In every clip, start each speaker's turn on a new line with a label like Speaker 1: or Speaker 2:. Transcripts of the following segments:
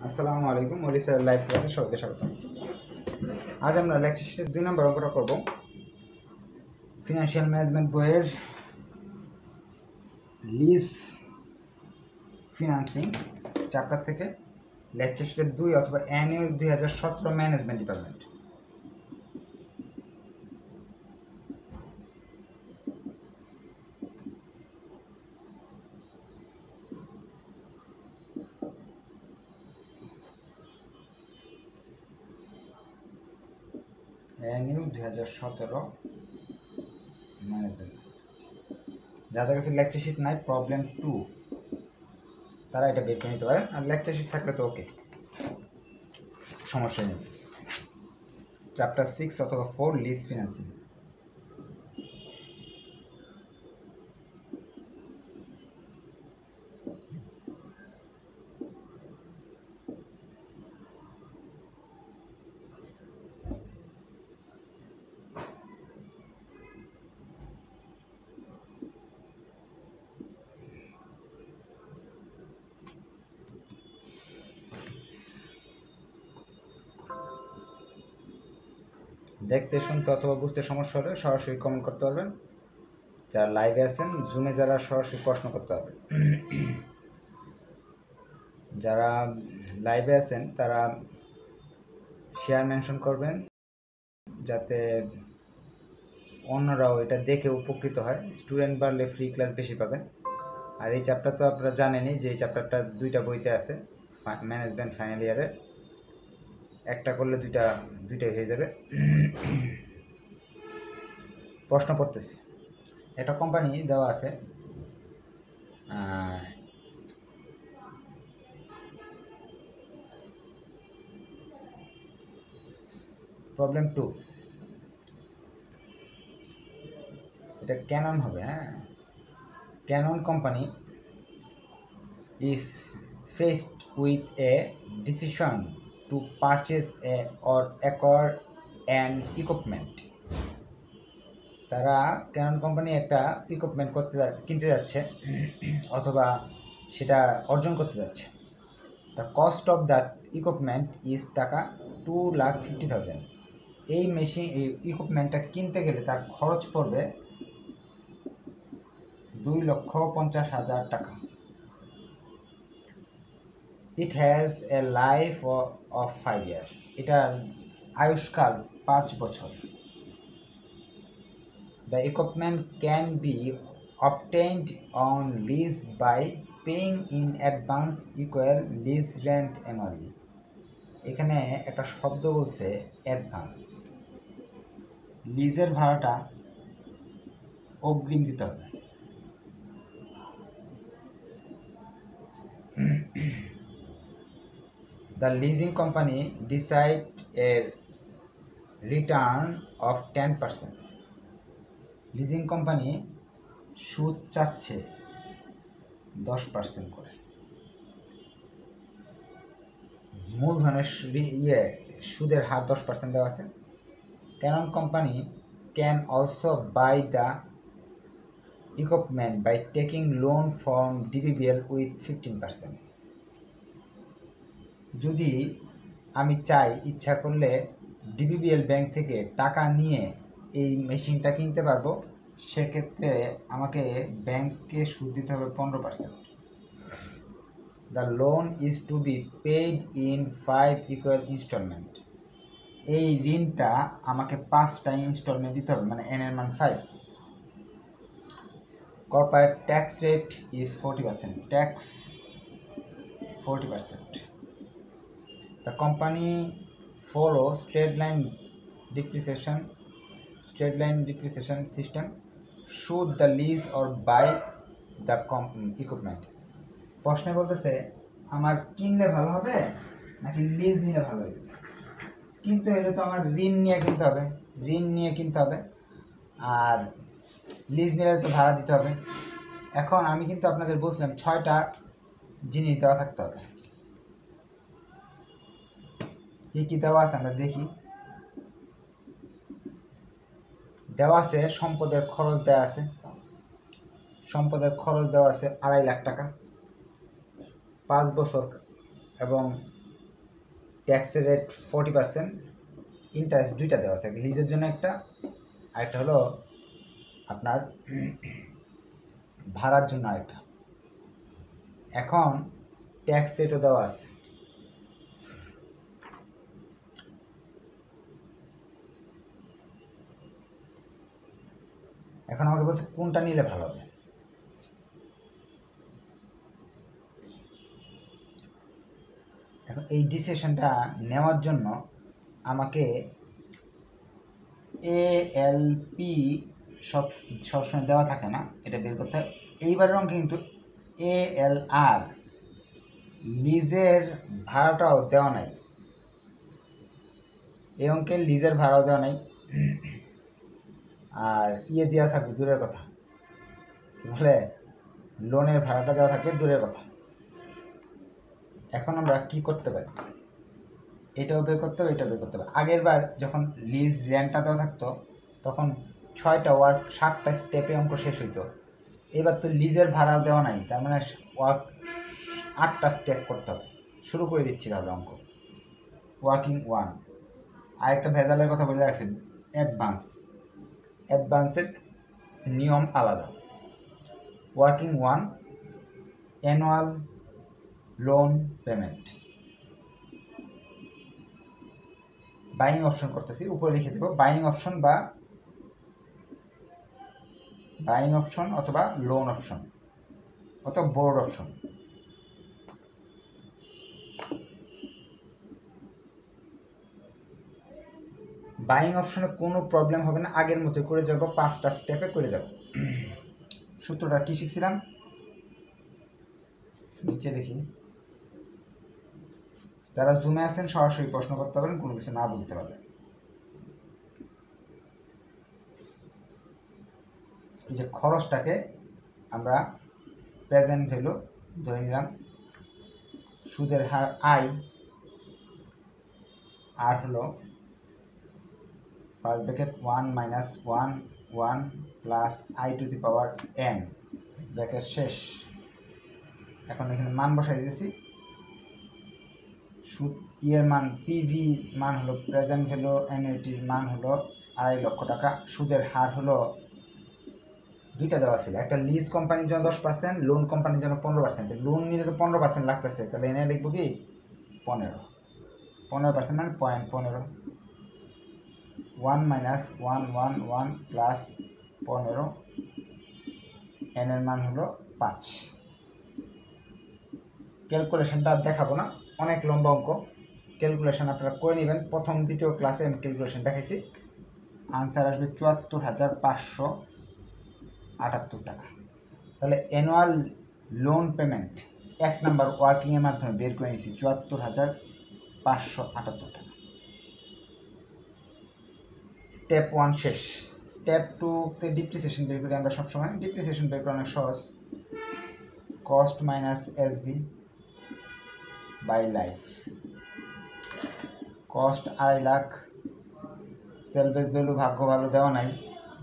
Speaker 1: আসসালামু আলাইকুম ওলিসার লাইভ ক্লাসে সবাইকে স্বাগতম। আজ আমরা লেকচার শিটের 2 নম্বর অঙ্কটা করব। ফিনান্সিয়াল ম্যানেজমেন্ট বইয়ের লিজ ফিনান্সিং চ্যাপ্টার থেকে লেকচার শিটের 2 অথবা annual 2017 management department. Annual 2017 management. যাদের কাছে লেকচার শিট নাই, প্রবলেম 2, তারা এটা বের করে নিতে পারেন। আর লেকচার শিট থাকলে তো ওকে, সমস্যা নেই। চ্যাপ্টার 6 অথবা 4 লিজ ফিনান্সিং। দেখতে শুনতে অথবা বুঝতে সমস্যা হলে সরাসরি কমেন্ট করতে পারবেন। যারা লাইভে আছেন, জুমে যারা সরাসরি প্রশ্ন করতে পারবেন। যারা লাইভে আছেন তারা শেয়ার মেনশন করবেন, যাতে অন্যরাও এটা দেখে উপকৃত হয়। স্টুডেন্ট বাড়লে ফ্রি ক্লাস বেশি পাবেন। আর এই চ্যাপ্টার তো আপনারা জানেনই যে এই চ্যাপ্টারটা 2টা বইতে আছে ম্যানেজমেন্ট ফাইনাল ইয়ারে। একটা করলে দুইটাই হয়ে যাবে। প্রশ্ন পড়তেছি। একটা কোম্পানি দেওয়া আছে, প্রবলেম 2, এটা ক্যানন হবে। হ্যাঁ, Canon company is faced with a decision to purchase a or acquire an equipment. তারা ক্যানন কোম্পানি একটা ইকুইপমেন্ট কিনতে যাচ্ছে অথবা সেটা অর্জন করতে যাচ্ছে। The cost of that equipment is টাকা 2,50,000। এই ইকুইপমেন্টটা কিনতে গেলে তার খরচ পড়বে 2,50,000 টাকা। It has a life of 5 years। এটার আয়ুষ্কাল 5 বছর। The equipment can be obtained on lease by paying in advance equal lease rent annually। এখানে একটা শব্দ বলছে অ্যাডভান্স। লিজের ভাড়াটা অগ্রিম দিতে হবে। The leasing company decide a return of 10%। Leasing company সুদ চাচ্ছে 10% করে। মূলধনের সুদের হার 10% দেওয়া আছে। Canon company can also buy the equipment by taking loan from DBBL with 15%। যদি আমি ইচ্ছা করলে ডিবিবিএল ব্যাংক থেকে টাকা নিয়ে এই মেশিনটা কিনতে পারবো। সেক্ষেত্রে আমাকে ব্যাংককে সুদ দিতে হবে 15%। The loan is to be paid in 5 equal instalment. এই ঋণটা আমাকে 5টা ইনস্টলমেন্ট দিতে হবে, মানে n এর মান 5। Corporate tax rate is 40%। Tax 40%। The company follow straight line depreciation system. Should the lease or buy the equipment? প্রশ্নে বলতেছে আমার কিনলে ভালো হবে নাকি লিজ নিলে ভালো হবে। কিনতে হলে তো আমার ঋণ নিয়ে কিনতে হবে, আর লিজ নিলে তো ভাড়া দিতে হবে। এখন আমি কিন্তু আপনাদের বলছিলাম 6টা জিনিস দেওয়া থাকতে হবে। কি দেওয়া আছে আমরা দেখি। দেওয়া আছে সম্পদের খরচ দেওয়া আছে। সম্পদের খরচ দেওয়া আছে 2.5 লাখ টাকা, 5 বছর এবং ট্যাক্সের রেট 40%, ইন্টারেস্ট দুইটা দেওয়া আছে, লিজের জন্য একটা, আরেকটা হলো আপনার ভাড়ার জন্য আরেকটা। এখন ট্যাক্স রেটও দেওয়া আছে। এখন আমাকে বলছে কোনটা নিলে ভালো হবে। এখন এই ডিসিশনটা নেওয়ার জন্য আমাকে ALP সবসময় দেওয়া থাকে না, এটা বের করতে হয়। এইবারের অঙ্কে কিন্তু ALR লিজের ভাড়াটাও দেওয়া নাই, এই অঙ্কে লিজের ভাড়াও দেওয়া নাই, আর দেওয়া থাকবে দূরের কথা, কি বলে লোনের ভাড়াটা দেওয়া থাকবে দূরের কথা। এখন আমরা কি করতে পারি, এটাও বের করতে হবে, এটাও বের করতে হবে। আগের বার যখন লিজ রেন্টটা দেওয়া থাকতো তখন 6টা ওয়ার্ক 7টা স্টেপে অঙ্ক শেষ হইতো। এবার তো লিজের ভাড়া দেওয়া নাই, তার মানে ওয়ার্ক 8টা স্টেপ করতে হবে। শুরু করে দিচ্ছি তাহলে অঙ্ক। ওয়ার্কিং 1, আরেকটা ভেজালের কথা বলে রাখছি, অ্যাডভান্সের নিয়ম আলাদা। Working 1, annual loan payment. Buying option করতেছি, উপরে লিখে দেব বাইং অপশন অথবা লোন অপশন অথবা বোর্ড অপশন। বাইং অপশনে কোনো প্রবলেম হবে না, আগের মতো করে যাব, 5টা স্টেপে করে যাব। সূত্রটা কি শিখছিলাম নিচে দেখি, যারা জুমে আছেন সরাসরি প্রশ্ন করতে পারেন, কোনো কিছু না বুঝতে পারবেন। এই যে খরচটাকে আমরা প্রেজেন্ট ভ্যালু ধরে নিলাম, সুদের হার আই, আর হলো first bracket 1 - 1 1 plus i to the power n bracket শেষ। এখন এখানে মান বসাই দিয়েছি, সুদ এর মান পিভি মান হলো প্রেজেন্ট ভ্যালু, অ্যানুইটির মান হলো 2.5 লক্ষ টাকা, সুদের হার হলো দুইটা দেওয়া ছিল, একটা লিজ কোম্পানির জন্য 10%, লোন কোম্পানির জন্য 15%। লোন নিলে তো 15% লাগতেছে, তাহলে এনে লিখবো কি 15% মানে 0.15, 1 - 1 1 1 প্লাস 15, এন এর মান হলো 5। ক্যালকুলেশনটা দেখাবো না, অনেক লম্বা অঙ্ক, ক্যালকুলেশন আপনারা করে নেবেন। প্রথম দ্বিতীয় ক্লাসে আমি ক্যালকুলেশন দেখাইছি। আনসার আসবে 74,578 টাকা। তাহলে অ্যানুয়াল লোন পেমেন্ট 1 নাম্বার ওয়ার্কিংয়ের মাধ্যমে বের করে নিয়েছি 74,578 টাকা। স্টেপ 1 শেষ। স্টেপ 2তে ডিপ্রিসিয়েশন বের করি আমরা সবসময়। ডিপ্রিসিয়েশন বের করা অনেক সহজ, cost minus SB by life. Cost 2.5 lakh, salvage value ভাগ্য ভালো দেওয়া নাই,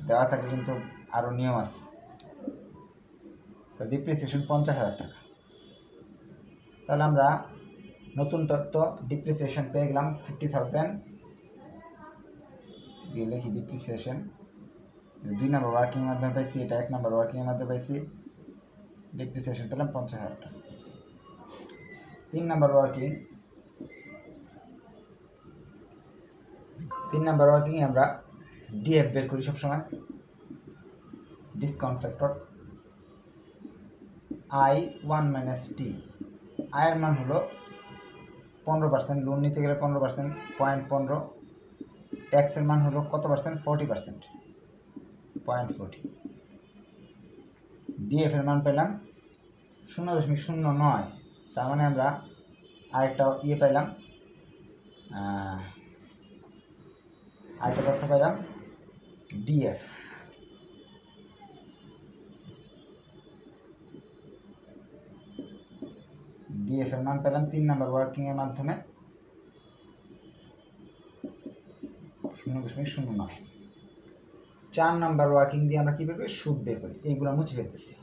Speaker 1: দেওয়া থাকে কিন্তু আরও নিয়ম আছে। তো ডিপ্রিসিয়েশন 50,000 টাকা। তাহলে আমরা নতুন তথ্য ডিপ্রিসিয়েশন পেয়ে গেলাম 50,000, দিয়ে লিখি ডিপ্রিসিয়েশন 2 নাম্বার ওয়ার্কিং মাধ্যমে পাইছি, এটা 1 নাম্বার ওয়ার্কিংয়ের মাধ্যমে পাইছি, ডিপ্রিসিয়েশন পেলাম 50,000 টাকা। 3 নাম্বার ওয়ার্কিংয়ে আমরা ডিএফ বের করি সবসময়, ডিসকাউন্ট ফ্যাক্টর। আই 1 - টি, আয়ের মান হলো 15%, লোন নিতে গেলে 15%, 0.15, ট্যাক্সের মান হলো কত পার্সেন্ট 40%, 0.40। ডিএফ এর মান পেলাম 0.09, তার মানে আমরা আরেকটা পাইলাম, আরেকটা তথ্য পাইলাম ডিএফ। ডিএফ এর মান পেলাম 3 নাম্বার ওয়ার্কিং এর মাধ্যমে 0.09। 4 নাম্বার ওয়ার্কিং দিয়ে আমরা কি বের করি, সুদ বের করি। এইগুলো মুছে ফেলতেছি।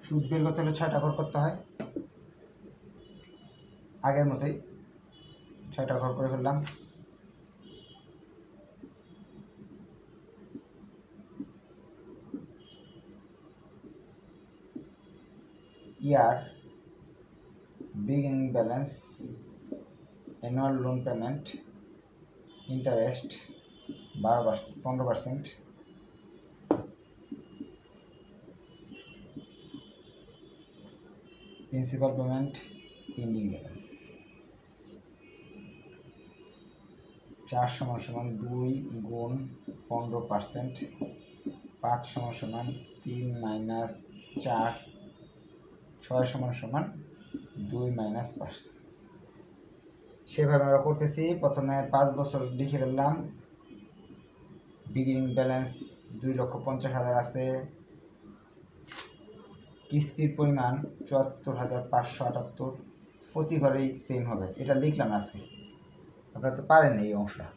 Speaker 1: সুদ বের করতে হলে 6টা ঘর করতে হয়, আগের মতোই 6টা ঘর করে ফেললাম। Year beginning balance, annual loan payment, interest 15%, principal payment, pending balance. 4 = 2 গুণ 15%, 5 = 3 - 4, 6 = 2 - 5। সেভাবে আমরা করতেছি। প্রথমে 5 বছর লিখে ফেললাম। বিগিনিং ব্যালেন্স 2,50,000 আছে। কিস্তির পরিমাণ 74,578। প্রতি ঘরেই সেম হবে, এটা লিখলাম আজকে। আপনারা তো পারেন এই অংশটা।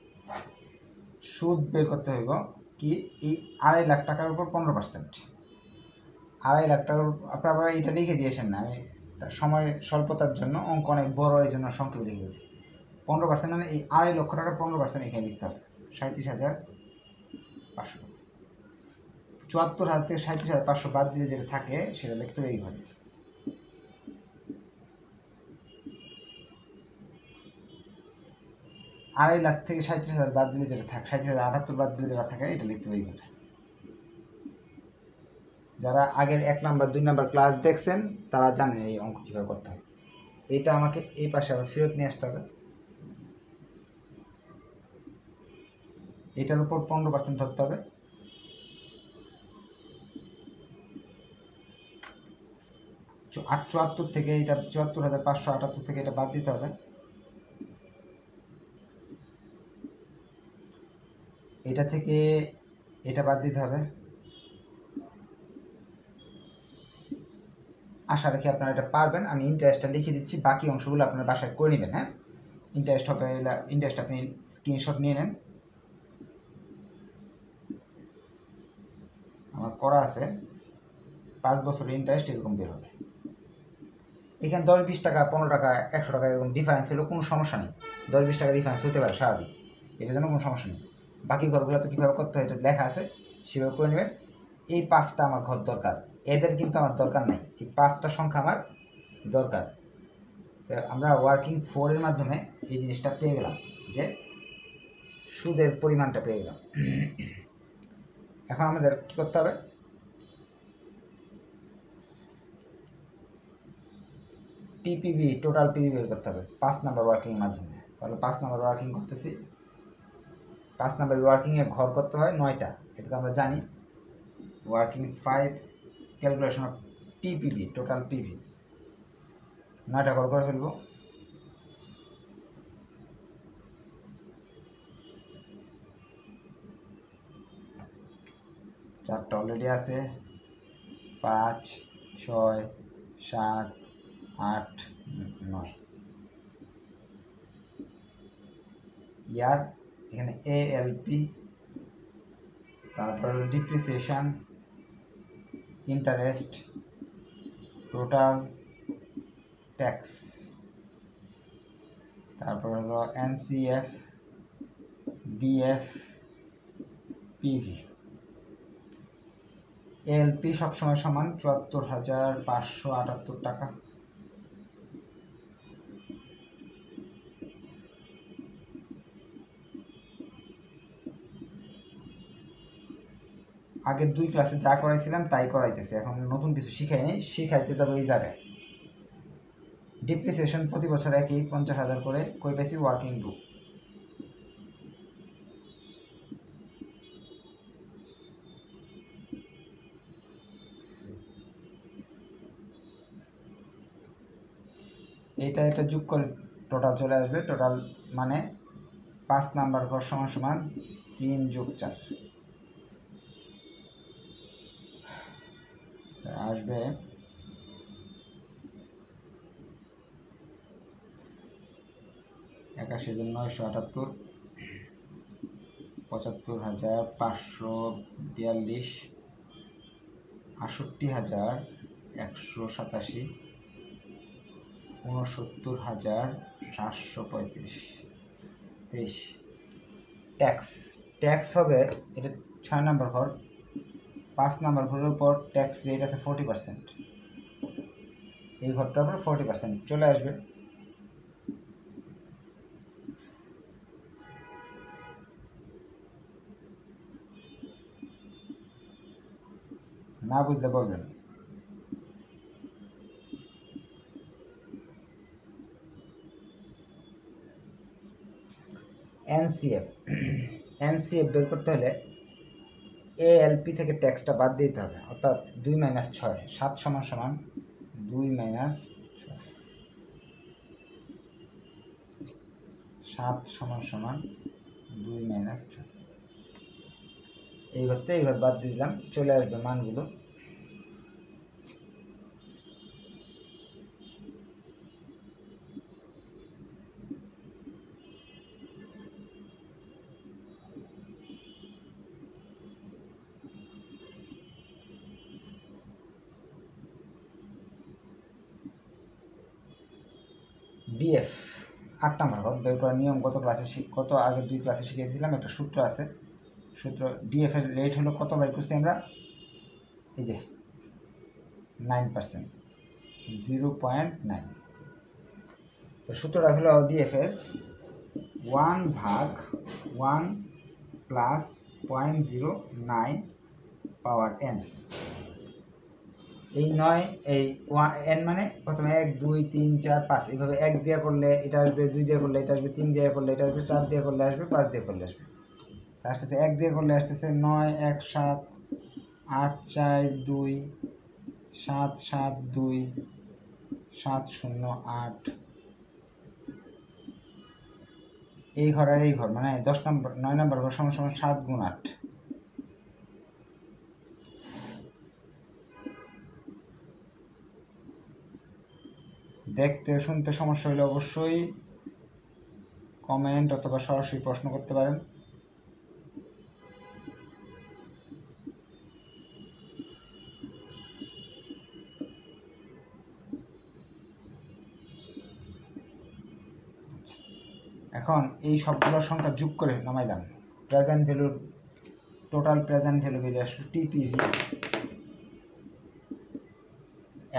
Speaker 1: সুদ বের করতে হইব কি, এই 2.5 লাখ টাকার উপর 15%। 2.5 লাখ টাকার আপনারা এটা লিখে দিয়েছেন না, আমি সময় স্বল্পতার জন্য অঙ্ক অনেক বড়, এই জন্য সংক্ষেপে লিখে দিয়েছি। 15% মানে এই 2.5 লক্ষ টাকার 15% এখানে লিখতে হবে, 37,500 টাকা। 74,000 থেকে 37,500 বাদ দিলে যেটা থাকে সেটা লিখতে হবে এইভাবে। আড়াই লাখ থেকে 37,000 বাদ দিলে যেটা থাকে, 37,078 বাদ দিলে যেটা থাকে, এটা লিখতে হবে এইভাবে। যারা আগের 1 নাম্বার 2 নাম্বার ক্লাস দেখছেন তারা জানেন এই অঙ্ক কীভাবে করতে হয়। এইটা আমাকে এই পাশে আবার ফেরত নিয়ে আসতে হবে। এটার উপর 15% ধরতে হবে। আর 74 থেকে এটা 74,578 থেকে এটা বাদ দিতে হবে। এটা থেকে এটা বাদ দিতে হবে। আশা রাখি আপনারা এটা পারবেন। আমি ইন্টারেস্টটা লিখে দিচ্ছি, বাকি অংশগুলো আপনারা বাসায় করে নেবেন। হ্যাঁ, ইন্টারেস্ট হবে, ইন্টারেস্ট আপনি স্ক্রিনশট নিয়ে নেন। আমার করা আছে। 5 বছরের ইন্টারেস্ট এরকম বের হবে। এখানে 10-20 টাকা, 15 টাকা, 100 টাকা এরকম ডিফারেন্স হলেও কোনো সমস্যা নেই। 10-20 টাকা ডিফারেন্স হতে পারে, স্বাভাবিক, এটার জন্য কোনো সমস্যা নেই। বাকি ঘরগুলো তো কীভাবে করতে হয় এটা লেখা আছে, সেভাবে করে নেবেন। এই 5টা আমার ঘর দরকার, এদের কিন্তু আমার দরকার নাই। এই 5টা সংখ্যা আমার দরকার। আমরা ওয়ার্কিং 4 এর মাধ্যমে এই জিনিসটা পেয়ে গেলাম, যে সুদের পরিমাণটা পেয়ে গেলাম। এখন আমাদের কী করতে হবে, টিপিবি, টোটাল পিবি বের করতে হবে 5 নাম্বার ওয়ার্কিংয়ের মাধ্যমে। তাহলে 5 নাম্বার ওয়ার্কিং করতেছি। 5 নাম্বার ওয়ার্কিংয়ে ঘর করতে হয় 9টা, এটা তো আমরা জানি। Working 5, calculation of TPB, total PB, 9টা ঘর করে ফেলবো। চারটা অলরেডি আছে, 5, 6, 7, 8, 9। ইয়ার এখানে ALP, তারপর ডিপ্রিসিয়েশন, ইন্টারেস্ট, টোটাল ট্যাক্স, তারপর হলো NCF, DF, PV। ALP সবসময় সমান 74,578 টাকা। আগের 2 ক্লাসে যা করাইছিলাম তাই করাইতেছি, এখন নতুন কিছু শিখাই নেই, শিখাইতে যাবো এই জায়গায়। ডিপ্রিসিয়েশন প্রতি বছর একই 50,000 করে, কই পেয়েছি ওয়ার্কিং গ্রুপ। এটা যোগ করে টোটাল চলে আসবে। টোটাল মানে 5 নাম্বার ঘর সমান সমান 3 + 4 আসবে 81,978, 75,542, 68,187, 69,735। 23। ট্যাক্স ট্যাক্স হবে এটা 6 নম্বর ঘর, 5 নম্বর ঘরের উপর ট্যাক্স রেট আছে 40%, এই ঘরটার উপর 40% চলে আসবে। না বুঝলে বলবেন। এনসিএফ এনসিএফ বের করতে হলে এএলপি থেকে ট্যাক্সটা বাদ দিতে হবে, অর্থাৎ 2 - 6, 7 = 2 - 6, 7 = 2 - 6। এই ঘরতে এইবার বাদ দিয়ে দিলাম, চলে আসবে মানগুলো। ডিএফ 8 নম্বর ঘর বের করার নিয়ম কত আগে 2 ক্লাসে শিখিয়েছিলাম, একটা সূত্র আছে। সূত্র ডিএফ এর রেট হলো কত বের করছি আমরা, এই যে 9%, 0.9। তো সূত্রটা হলো ডিএফ এর 1/1 প্লাস 0.09 পাওয়ার n। এই 9 এই n মানে প্রথমে 1 2 3 4 5, এইভাবে 1 দিয়ে করলে এটা আসবে, 2 দিয়ে করলে এটা আসবে, 3 দিয়ে করলে এটা আসবে, 4 দিয়ে করলে আসবে, 5 দিয়ে করলে আসবে। তার সাথে 1 দিয়ে করলে আসতেছে 9 1 7 8 4 2 7 7 2 7 0 8। এই ঘর আর এই ঘর মানে 10 নম্বর 9 নম্বর ঘর সমান 7 × 8। দেখতে শুনতে সমস্যা হলে অবশ্যই কমেন্ট অথবা সরাসরি প্রশ্ন করতে পারেন। এখন এই সবগুলোর সংখ্যা যোগ করে নামাইলাম, present value, total present value বেরিয়ে আসলো টিপিভি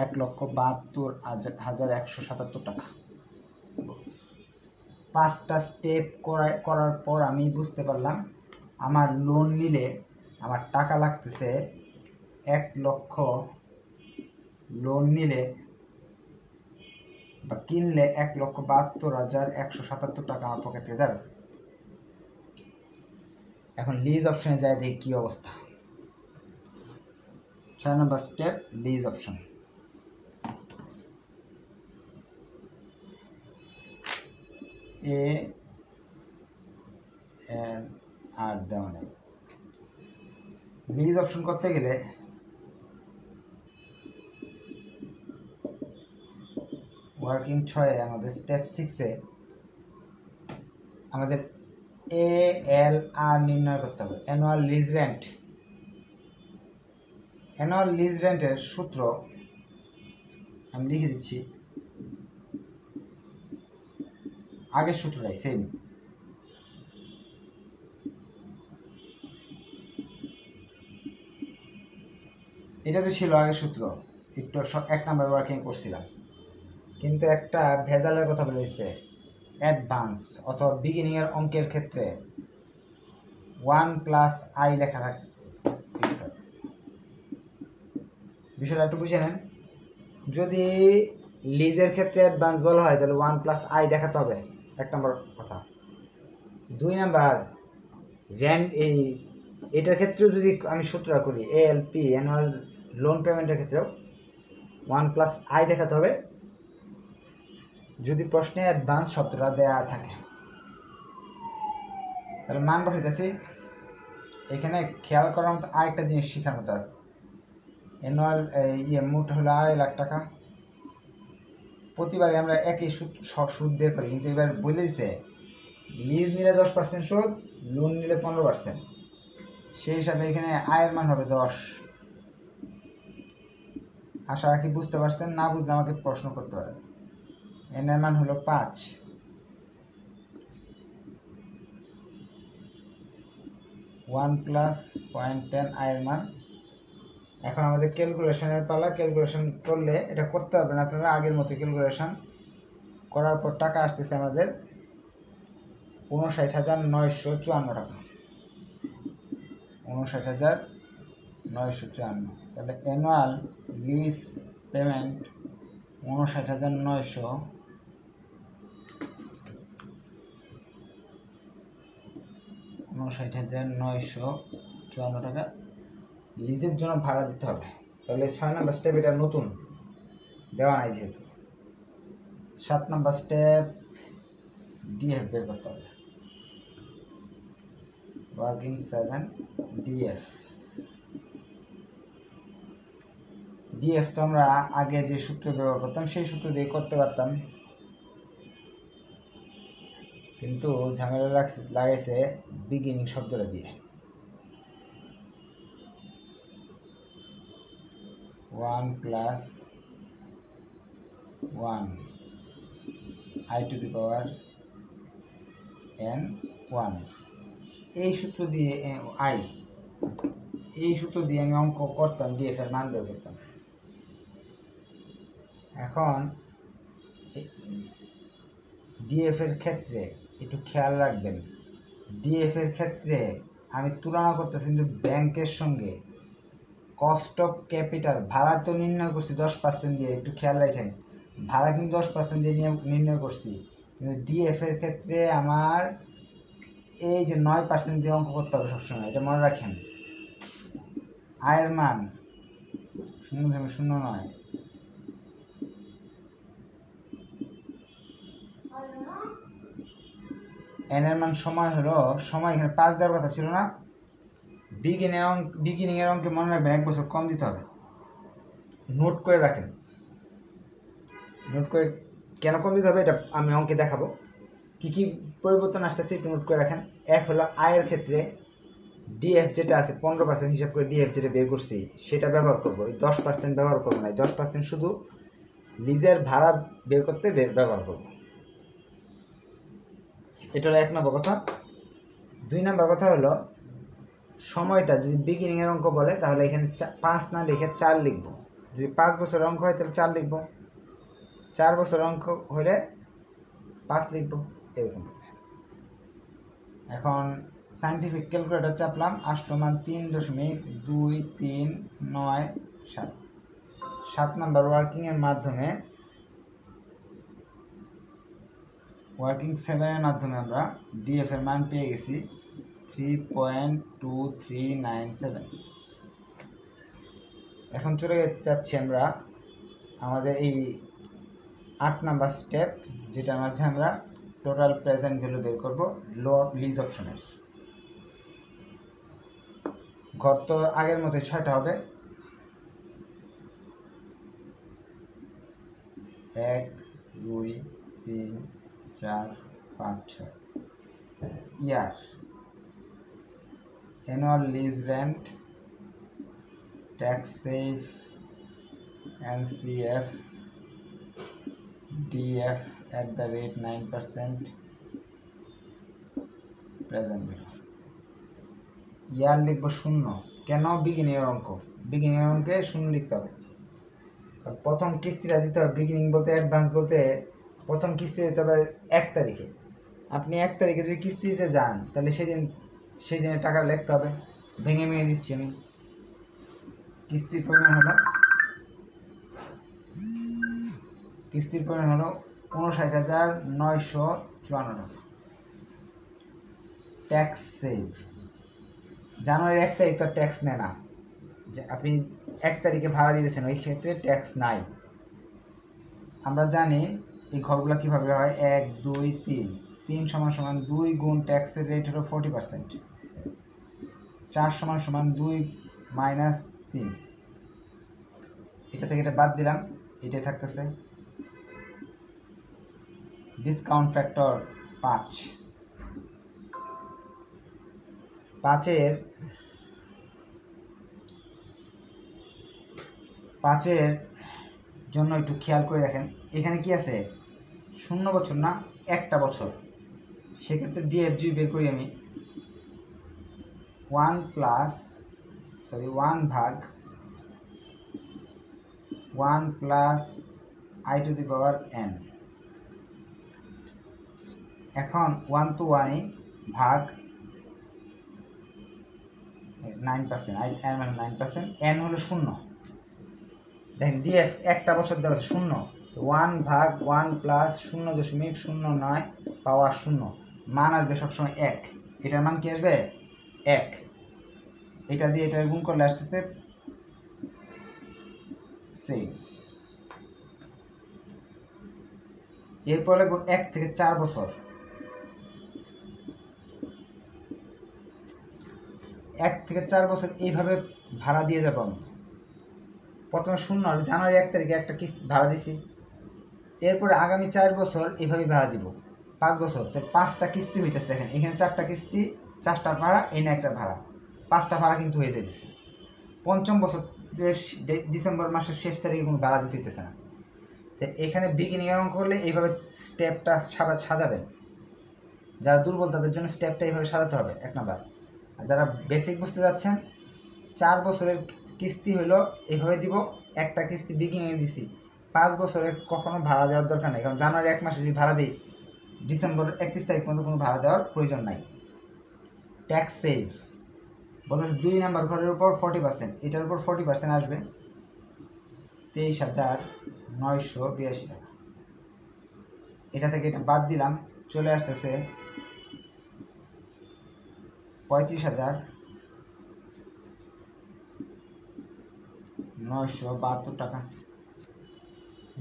Speaker 1: 1,72,177 টাকা। 5টা স্টেপ করার পর আমি বুঝতে পারলাম আমার লোন নিলে আমার টাকা লাগতেছে 1 লক্ষ, লোন নিলে বা কিনলে 1,72,177 টাকা আমার পকেটে যাবে। এখন লিজ অপশনে যায় দেখি কি অবস্থা। 6 নম্বর স্টেপ লিজ অপশন। আর দেওয়া নেই। লিজ অপশন করতে গেলে ওয়ার্কিং 6 আমাদের স্টেপ 6 আমাদের ALR নির্ণয় করতে হবে, annual lease rent. Annual lease রেন্টের সূত্র আমি লিখে দিচ্ছি, আগের সূত্রটাই সেম। এটা তো ছিল আগের সূত্র, একটু 1 নম্বর ওয়ার্কিং করছিলাম, কিন্তু একটা ভেজালের কথা বলেছে। অ্যাডভান্স অথবা বিগিনিং এর অঙ্কের ক্ষেত্রে 1 + i লেখা থাকে। বিষয়টা একটু বুঝে নেন। যদি লিজের ক্ষেত্রে অ্যাডভান্স বলা হয় তাহলে 1 + i দেখাতে হবে, 1 নম্বর কথা। 2 নম্বর রেন্ট, এটার ক্ষেত্রেও যদি আমি সূত্রটা করি এএলপি অ্যানুয়াল লোন পেমেন্টের ক্ষেত্রেও 1 + i দেখাতে হবে যদি প্রশ্নে অ্যাডভান্স শব্দটা দেয়া থাকে। তাহলে মান বসাইতেছি। এখানে খেয়াল করার মতো আরেকটা জিনিস শেখার মতো আছে। অ্যানুয়াল মোট হলো 2.5 লাখ টাকা। প্রতিবারে আমরা একই সুদ দিয়ে করি, কিন্তু এবার বলে দিছে লিজ নিলে 10% সুদ, লোন নিলে 15%। সেই হিসাবে এখানে আয়ের মান হবে 10। আশা রাখি বুঝতে পারছেন, না বুঝলে আমাকে প্রশ্ন করতে পারেন। এন এর মান হলো 5। 1+0.10 আয়ের মান। এখন আমাদের ক্যালকুলেশনের পালা। ক্যালকুলেশন করলে এটা করতে হবে না আপনারা, আগের মতো ক্যালকুলেশন করার পর টাকা আসতেছে আমাদের 59,954 টাকা। 59,954। তাহলে অ্যানুয়াল লিজ পেমেন্ট 59,954 টাকা লিজের জন্য ভাড়া দিতে হবে। তাহলে 6 নম্বর স্টেপ, এটা নতুন দেওয়া নাই যেহেতু। 7 নম্বর স্টেপ, ডিএফ বের করতে হবে। Working 7 DF. ডিএফ তো আমরা আগে যে সূত্র ব্যবহার করতাম সেই সূত্র দিয়ে করতে পারতাম, কিন্তু ঝামেলা লাগাইছে বিগিনিং শব্দটা দিয়ে। 1+1 i to the power n 1, এই সূত্র দিয়ে এই সূত্র দিয়ে আমি অঙ্ক করতাম, ডিএফ এর মান বের করতাম। এখন ডিএফ এর ক্ষেত্রে একটু খেয়াল রাখবেন, ডিএফ এর ক্ষেত্রে আমি তুলনা করতেছি কিন্তু ব্যাংকের সঙ্গে। কস্ট অফ ক্যাপিটাল ভাড়া তো নির্ণয় করছি 10% দিয়ে, একটু খেয়াল রাখেন, ভাড়া কিন্তু 10% দিয়ে নির্ণয় করছি, কিন্তু ডিএফ এর ক্ষেত্রে আমার এই যে 9% দিয়ে অঙ্ক করতে হবে সবসময়, এটা মনে রাখেন। আয়ের মান 0.09, এন এর মান সময় হলো, সময় এখানে 5 দেওয়ার কথা ছিল না। বিগিনিং এর অঙ্কে মনে রাখবেন 1 বছর কম দিতে হবে। নোট করে রাখেন, নোট করে কেন কম দিতে হবে এটা আমি অঙ্কে দেখাবো। কি কি পরিবর্তন আসতেছে একটু নোট করে রাখেন। এক হলো আয়ের ক্ষেত্রে ডিএফ যেটা আছে 15% হিসাব করে ডিএফ যেটা বের করছি সেটা ব্যবহার করবো, এই 10% ব্যবহার করবো না। 10% শুধু লিজের ভাড়া বের করতে ব্যবহার করবো। এটা হলো 1 নম্বর কথা। 2 নম্বর কথা হলো সময়টা যদি বিগিনিং এর অঙ্ক বলে তাহলে এখানে 5 না লিখে 4 লিখবো। যদি 5 বছরের অঙ্ক হয় তাহলে 4 লিখবো, 4 বছরের অঙ্ক হলে 5 লিখবো, এরকম। এখন সাইন্টিফিক ক্যালকুলেটর চাপলাম, আসলো মান 3.2397। 7 নম্বর ওয়ার্কিং এর মাধ্যমে, ওয়ার্কিং 7 এর মাধ্যমে আমরা ডিএফ এর মান পেয়ে গেছি 3.2397। এখন চলে যাচ্ছি আমরা আমাদের এই 8 নাম্বার স্টেপ, যেটার মাধ্যমে আমরা টোটাল প্রেজেন্ট ভ্যালু বের করব লিজ অপশনের। ঘর তো আগের মতোই 6টা হবে, 1 2 3 4 5 6। ইয়ার, annual lease rent, tax save, NCF, DF at the rate 9%, present value। ইয়ার লিখবো 0, কেন? বিগিনিং এর অঙ্ক, বিগিনিং এর অঙ্কে 0 লিখতে হবে। প্রথম কিস্তিটা দিতে হবে, বিগিনিং বলতে অ্যাডভান্স বলতে প্রথম কিস্তি দিতে হবে 1 তারিখে। আপনি 1 তারিখে যদি কিস্তি দিতে যান তাহলে সেই দিনের টাকা লিখতে হবে। ভেঙে দিচ্ছি আমি। কিস্তির পরিমাণ হলো 59,954 টাকা। ট্যাক্স সেভ, জানুয়ারির 1 তারিখ তো ট্যাক্স নেয় না, যে আপনি 1 তারিখে ভাড়া দিয়েছেন ওই ক্ষেত্রে ট্যাক্স নাই। আমরা জানি এই ঘরগুলো কীভাবে হয়, 1 2 3, 3 = 2 গুণ ট্যাক্সের রেট হলো 40%, 4 = 2 - 3, এটা থেকে এটা বাদ দিলাম, এটাই থাকতেছে। ডিসকাউন্ট ফ্যাক্টর 5, 5-এর জন্য একটু খেয়াল করে দেখেন, এখানে কি আছে 0 বছর না 1টা বছর, সেক্ষেত্রে ডিএফজি বের করি আমি। 1 ভাগ 1 plus i to the power n। এখন 1 to 1 ভাগ 9%, i মানে 9%, n হলো 0। দেখেন ডিএফ একটা বছর দেওয়া আছে 0, 1 ভাগ 1 প্লাস 0.09 পাওয়ার 0, মান আসবে সবসময় 1। এটার মান কি আসবে 1। এটা দিয়ে এটা গুণ করলে আসতেছে সেম। এরপরে 1 থেকে 4 বছর, 1 থেকে 4 বছর এইভাবে ভাড়া দিয়ে যাবো আমি। প্রথমে 0 জানুয়ারি 1 তারিখে একটা কিস্তি ভাড়া দিছি, এরপরে আগামী 4 বছর এইভাবে ভাড়া দিব, 5 বছর, তো 5টা কিস্তি হইতেছে। দেখেন এখানে 4টা কিস্তি, 4টা ভাড়া, এনে একটা ভাড়া, 5টা ভাড়া কিন্তু হয়ে যাইতেছে। পঞ্চম বছর ডিসেম্বর মাসের শেষ তারিখে কোনো ভাড়া দিতে হইতেছে না। তো এখানে বিগিনিং অঙ্ক করলে এইভাবে স্টেপটা সাজাবেন। যারা দুর্বল তাদের জন্য স্টেপটা এইভাবে সাজাতে হবে 1 নাম্বার। আর যারা বেসিক বুঝতে যাচ্ছেন, 4 বছরের কিস্তি হলো এইভাবে দিব, একটা কিস্তি বিগিনিংয়ে দিছি, 5 বছরের কখনো ভাড়া দেওয়ার দরকার নেই, কারণ জানুয়ারি 1 মাসে যদি ভাড়া দিই ডিসেম্বর 31 তারিখ পর্যন্ত কোনো ভাড়া দেওয়ার প্রয়োজন নাই। ট্যাক্স সেভ বলতেছে 2 নাম্বার ঘরের উপর 40%, এটার উপর 40% আসবে 23,982 টাকা। এটা থেকে এটা বাদ দিলাম, চলে আসতেছে 35,972 টাকা।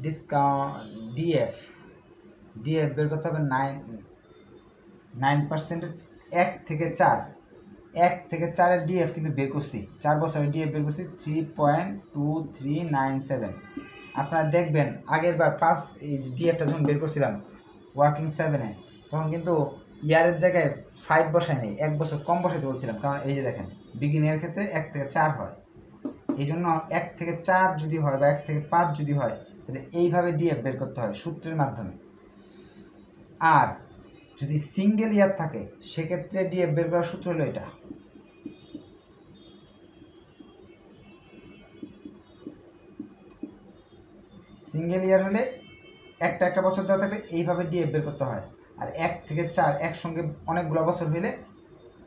Speaker 1: ডিসকাউন্ট ডিএফ বের করতে হবে 9%, 1 থেকে 4, 1 থেকে 4-এর ডিএফ কিন্তু বের করছি, 4 বছরের ডিএফ বের করছি 3.2397। আপনারা দেখবেন আগের বার 5 এই ডিএফটা যখন বের করছিলাম ওয়ার্কিং 7-এ, তখন কিন্তু ইয়ারের জায়গায় 5 বসায় নেই, 1 বছর কম বসাইতে বলছিলাম, কারণ এই যে দেখেন বিগিনিংয়ের ক্ষেত্রে 1 থেকে 4 হয়, এই জন্য 1 থেকে 4 যদি হয় বা 1 থেকে 5 যদি হয় তাহলে এইভাবে ডিএফ বের করতে হয় সূত্রের মাধ্যমে। আর যদি সিঙ্গেল ইয়ার থাকে সেক্ষেত্রে ডিএফ বের করার সূত্র হলো এটা। সিঙ্গেল ইয়ার হলে একটা বছর দেওয়া থাকলে এইভাবে ডিএফ বের করতে হয়। আর 1 থেকে 4 একসঙ্গে অনেকগুলো বছর হইলে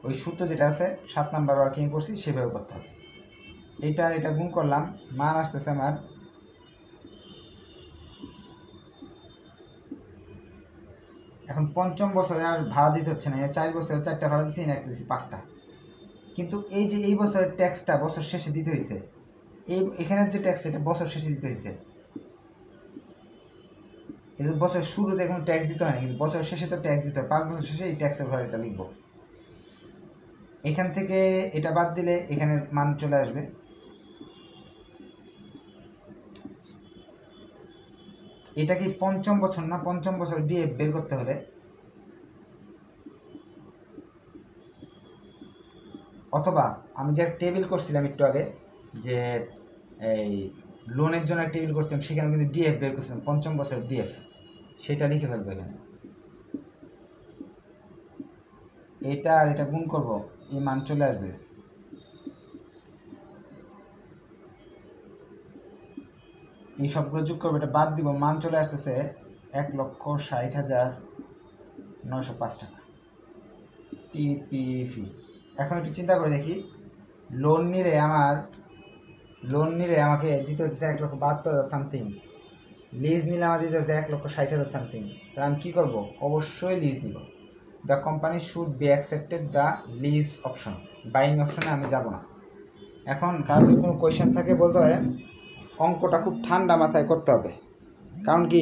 Speaker 1: ওই সূত্র যেটা আছে 7 নাম্বার ওয়ার্কিং করছি সেভাবে করতে হবে। এটা গুণ করলাম, মান আসতেছে আমার এখন পঞ্চম বছরে আর ভাড়া দিতে হচ্ছে না, 4 বছরে 4টা ভাড়া দিচ্ছি, একটা দিচ্ছি 5টা। কিন্তু এই যে এই বছরের ট্যাক্সটা বছর শেষে দিতে হয়েছে, এখানের যে ট্যাক্সটা এটা বছর শেষে দিতে হয়েছে। এটা বছর শুরুতে কোনো ট্যাক্স দিতে হয় না, কিন্তু বছর শেষে তো ট্যাক্স দিতে হয়, 5 বছর শেষে এই ট্যাক্সের ঘরে এটা লিখবো। এখান থেকে এটা বাদ দিলে এখানের মান চলে আসবে। এটা কি পঞ্চম বছর না? পঞ্চম বছর ডিএফ বের করতে হলে অথবা আমি যে টেবিল করছিলাম একটু আগে, যে এই লোনের জন্য টেবিল করছিলাম, সেখানে কিন্তু ডিএফ বের করছিলাম, পঞ্চম বছর ডিএফ, সেটা লিখে ফেলবো এখানে। এটা আর এটা গুণ করব, এই মান চলে আসবে। এই সবগুলো যোগ করবো, এটা বাদ দিব, মান চলে আসতেছে 1,60,905 টাকা টিপিএফি। এখন একটু চিন্তা করে দেখি, লোন নিলে আমাকে দিতে হচ্ছে 1,72,000 সামথিং, লিজ নিলে আমার দিতে হচ্ছে 1,60,000 সামথিং। তাহলে আমি কী করবো? অবশ্যই লিজ নিব। The company should be accepted the lease option, buying অপশনে আমি যাব না। এখন কারণ কোনো কোয়েশ্চেন থাকে বলতে পারেন, অঙ্কটা খুব ঠান্ডা মাথায় করতে হবে, কারণ কি